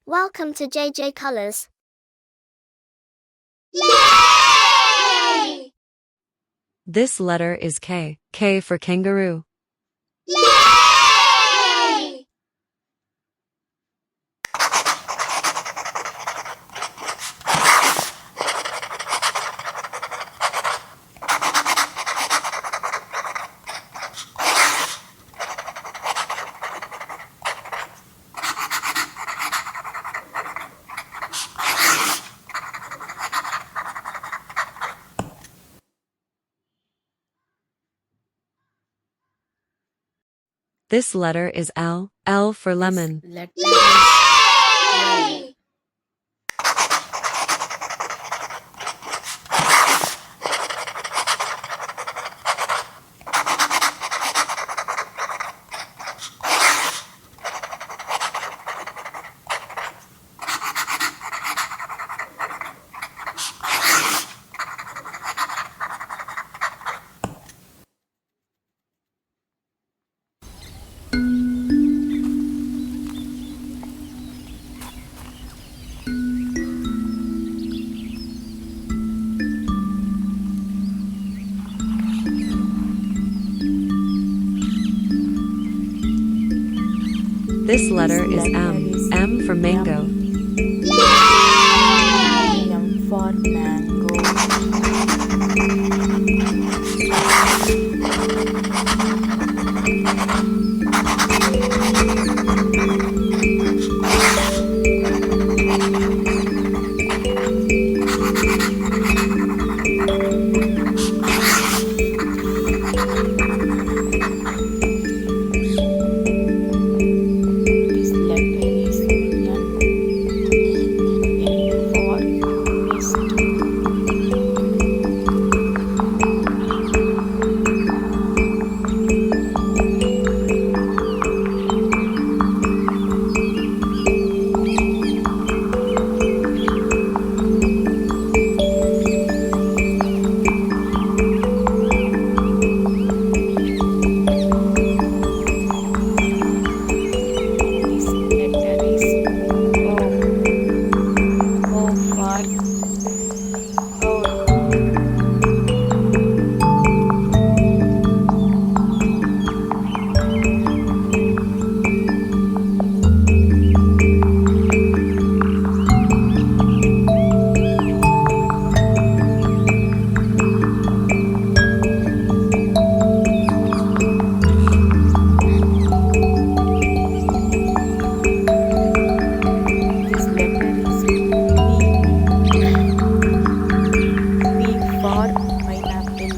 Welcome to JJ Colors. Yay! This letter is K. K for kangaroo. Yay! This letter is L. L for lemon. Yay! This letter is M. M for mango. Yay! M for mango. This letter is N. N for nest. This letter is O. O for owl. This letter is P. P for pineapple.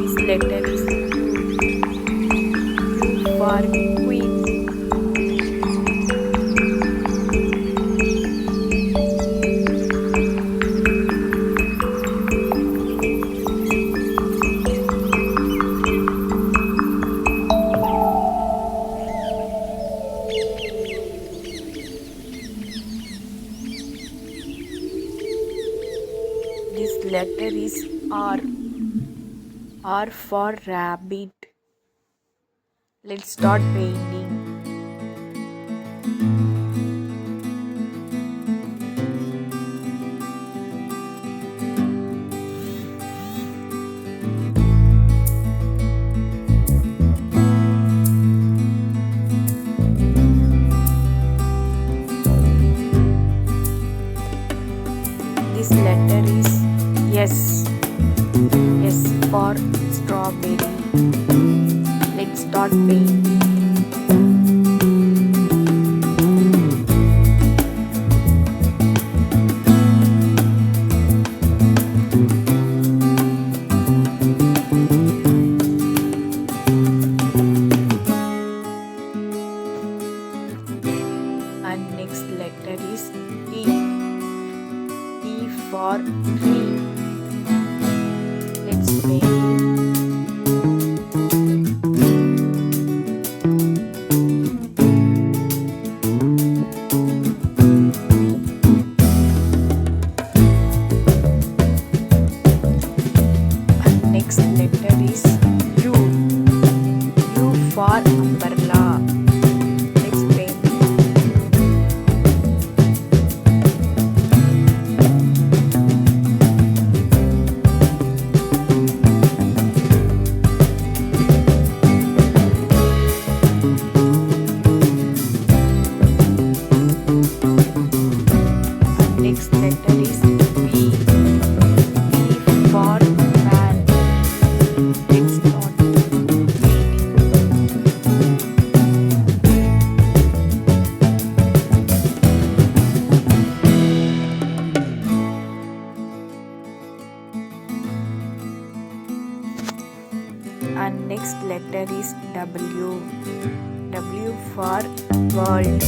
This letter is Q. Q for queen. This letter is R. R for rabbit. Let's start painting. This letter is S. S for strawberry. Let's start painting. painting. And next letter is U. U for umbrella. Next painting. Next letter is B. B for fan. Let's start painting. And next letter is W. W for world.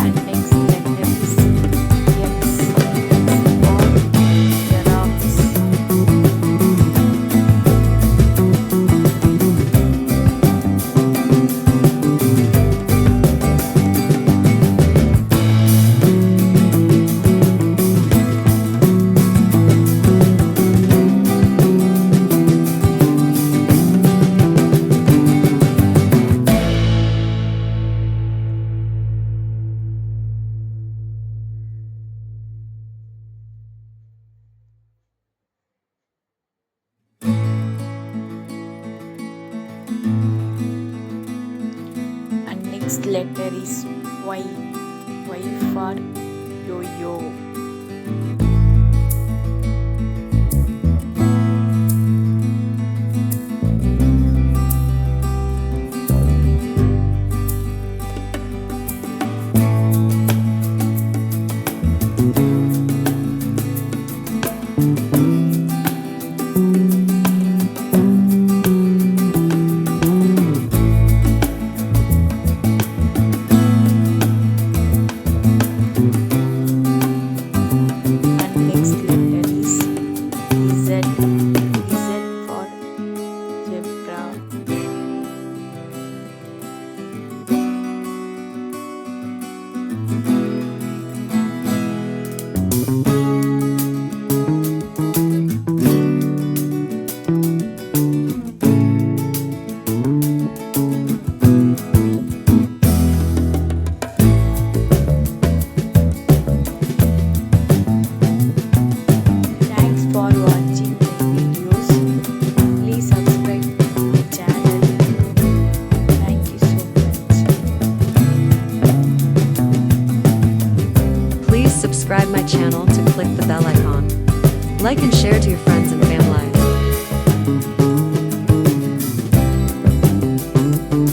And next letter is X for giraffes. And next letter is Y. Y for yo-yo. And next letter is Z. Z for zebra. Thanks for watching my videos. Please subscribe to my channel. Thank you so much. Please subscribe my channel to click the bell icon. Like and share to your friends and